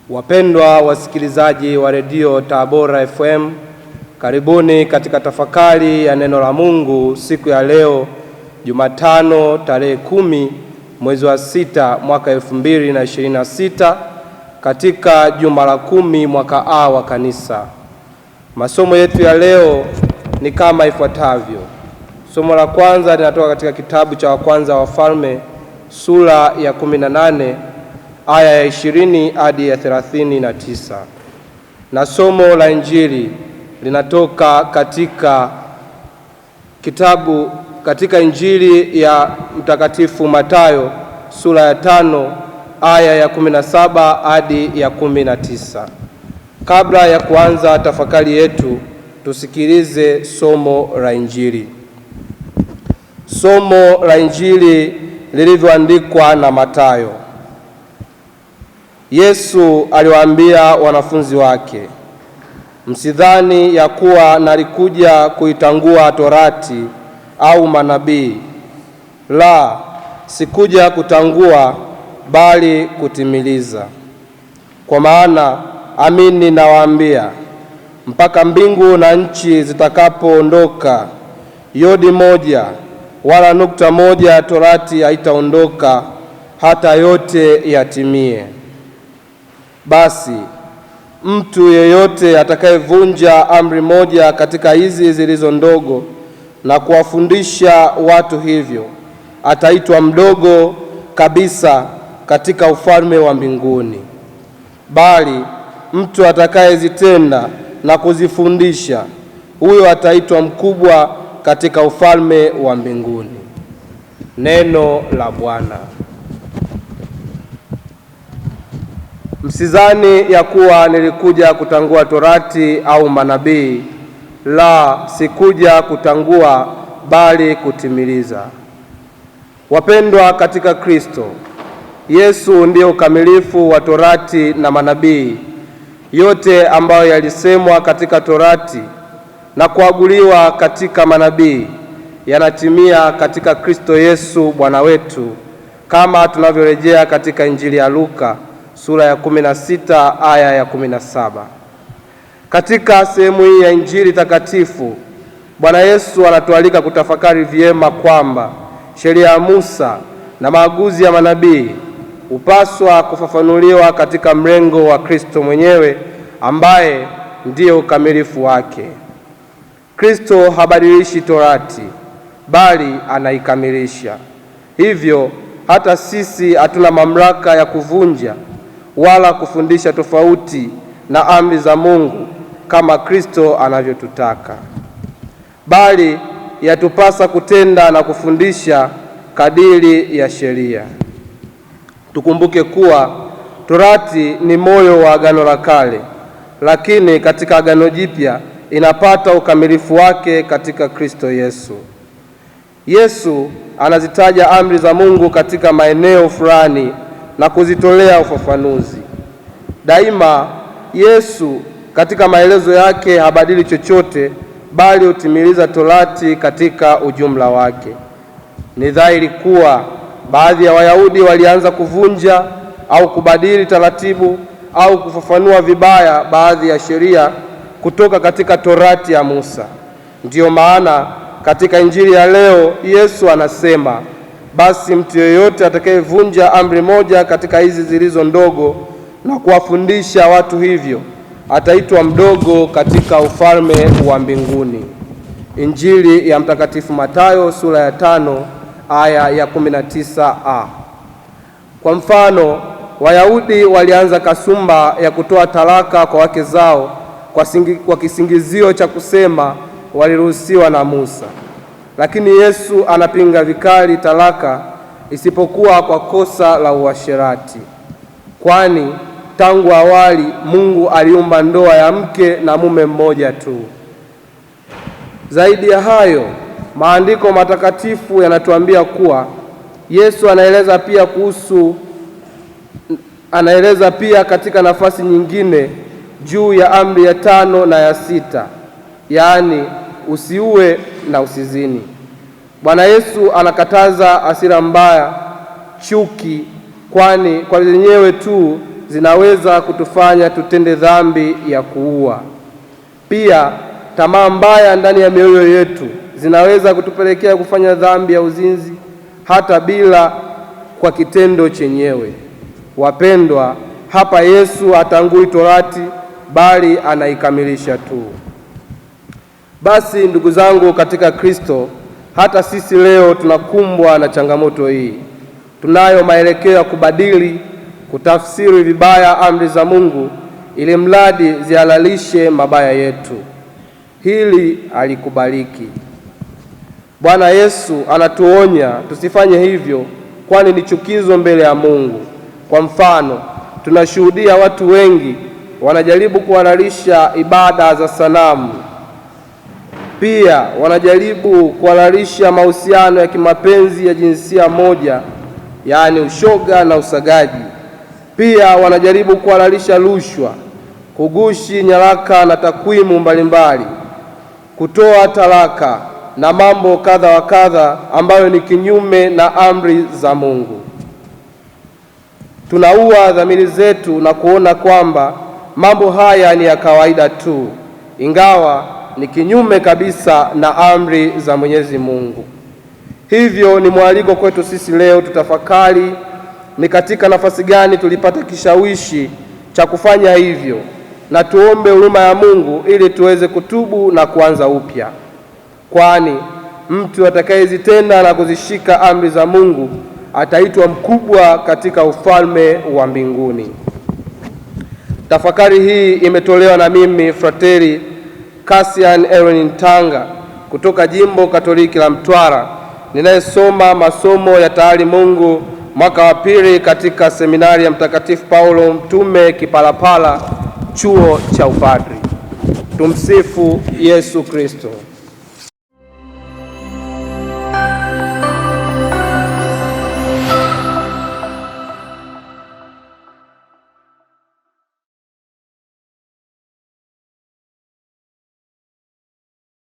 Wapendwa wasikilizaji wa redio Tabora FM, karibuni katika tafakari ya neno la Mungu siku ya leo Jumatano tarehe 10 mwezi wa 6 mwaka 2026 katika juma la 10 mwaka A wa kanisa. Masomo yetu ya leo ni kama ifuatavyo. Somo la kwanza linatoka katika kitabu cha Wakwanza wa Wafalme sura ya 18 aya ya 20 hadi ya 39. Na somo la Injili linatoka katika Injili ya Mtakatifu Mathayo sura ya 5 aya ya 17 hadi ya 19. Kabla ya kuanza tafakari yetu, tusikilize somo la Injili. Somo la Injili lilivyoandikwa na Mathayo. Yesu aliwaambia wanafunzi wake, msidhani ya kuwa nalikuja kuitangua Torati au manabii. La, sikuja kutangua bali kutimiliza. Kwa maana amini nawaambia, mpaka mbingu na nchi zitakapoondoka, yodi moja wala nukta moja ya Torati haitaondoka hata yote yatimie. Basi mtu yeyote atakayevunja amri moja katika hizi zilizo ndogo na kuwafundisha watu hivyo, ataitwa mdogo kabisa katika ufalme wa mbinguni. Bali mtu atakayezitenda na kuzifundisha, huyo ataitwa mkubwa katika ufalme wa mbinguni. Neno la Bwana. Msidhani ya kuwa nilikuja kutangua Torati au manabii. La, sikuja kutangua bali kutimiliza. Wapendwa katika Kristo, Yesu ndiye ukamilifu wa Torati na manabii. Yote ambayo yalisemwa katika Torati na kuaguliwa katika manabii yanatimia katika Kristo Yesu Bwana wetu, kama tunavyorejea katika Injili ya Luka sura ya 16 aya ya 17. Katika sehemu hii ya Injili takatifu, Bwana Yesu anatualika kutafakari vyema kwamba sheria ya Musa na maaguzi ya manabii hupaswa kufafanuliwa katika mrengo wa Kristo mwenyewe ambaye ndiye ukamilifu wake. Kristo habadilishi Torati bali anaikamilisha. Hivyo hata sisi hatuna mamlaka ya kuvunja wala kufundisha tofauti na amri za Mungu kama Kristo anavyotutaka, bali yatupasa kutenda na kufundisha kadiri ya sheria. Tukumbuke kuwa Torati ni moyo wa Agano la Kale, lakini katika Agano Jipya inapata ukamilifu wake katika Kristo Yesu. Yesu anazitaja amri za Mungu katika maeneo fulani na kuzitolea ufafanuzi. Daima Yesu katika maelezo yake habadili chochote, bali hutimiliza Torati katika ujumla wake. Ni dhahiri kuwa baadhi ya Wayahudi walianza kuvunja au kubadili taratibu au kufafanua vibaya baadhi ya sheria kutoka katika Torati ya Musa. Ndiyo maana katika Injili ya leo Yesu anasema, basi mtu yeyote atakayevunja amri moja katika hizi zilizo ndogo na kuwafundisha watu hivyo, ataitwa mdogo katika ufalme wa mbinguni. Injili ya Mtakatifu Mathayo sura ya 5 aya ya 19a. Kwa mfano, Wayahudi walianza kasumba ya kutoa talaka kwa wake zao kwa kisingizio cha kusema waliruhusiwa na Musa. Lakini Yesu anapinga vikali talaka, isipokuwa kwa kosa la uasherati, kwani tangu awali Mungu aliumba ndoa ya mke na mume mmoja tu. Zaidi ya hayo, maandiko matakatifu yanatuambia kuwa Yesu anaeleza pia katika nafasi nyingine juu ya amri ya 5 na ya 6, yaani usiue na usizini. Bwana Yesu anakataza hasira mbaya, chuki, kwani kwa zenyewe tu zinaweza kutufanya tutende dhambi ya kuua. Pia tamaa mbaya ndani ya mioyo yetu zinaweza kutupelekea kufanya dhambi ya uzinzi hata bila kwa kitendo chenyewe. Wapendwa, hapa Yesu hatangui torati bali anaikamilisha tu. Basi ndugu zangu katika Kristo, hata sisi leo tunakumbwa na changamoto hii. Tunayo maelekeo ya kubadili, kutafsiri vibaya amri za Mungu ili mradi zihalalishe mabaya yetu. Hili halikubaliki. Bwana Yesu anatuonya tusifanye hivyo, kwani ni chukizo mbele ya Mungu. Kwa mfano, tunashuhudia watu wengi wanajaribu kuhalalisha ibada za sanamu. Pia wanajaribu kuhalalisha mahusiano ya kimapenzi ya jinsia moja, yaani ushoga na usagaji. Pia wanajaribu kuhalalisha rushwa, kugushi nyaraka na takwimu mbalimbali, kutoa talaka na mambo kadha wa kadha ambayo ni kinyume na amri za Mungu. Tunaua dhamiri zetu na kuona kwamba mambo haya ni ya kawaida tu, ingawa ni kinyume kabisa na amri za Mwenyezi Mungu. Hivyo ni mwaliko kwetu sisi leo tutafakari ni katika nafasi gani tulipata kishawishi cha kufanya hivyo, na tuombe huruma ya Mungu ili tuweze kutubu na kuanza upya, kwani mtu atakayezitenda na kuzishika amri za Mungu ataitwa mkubwa katika ufalme wa mbinguni. Tafakari hii imetolewa na mimi Frateri Cassian Aaron Tanga kutoka Jimbo Katoliki la Mtwara, ninayesoma masomo ya taalimungu mwaka wa pili katika seminari ya Mtakatifu Paulo Mtume Kipalapala, chuo cha upadri. Tumsifu Yesu Kristo.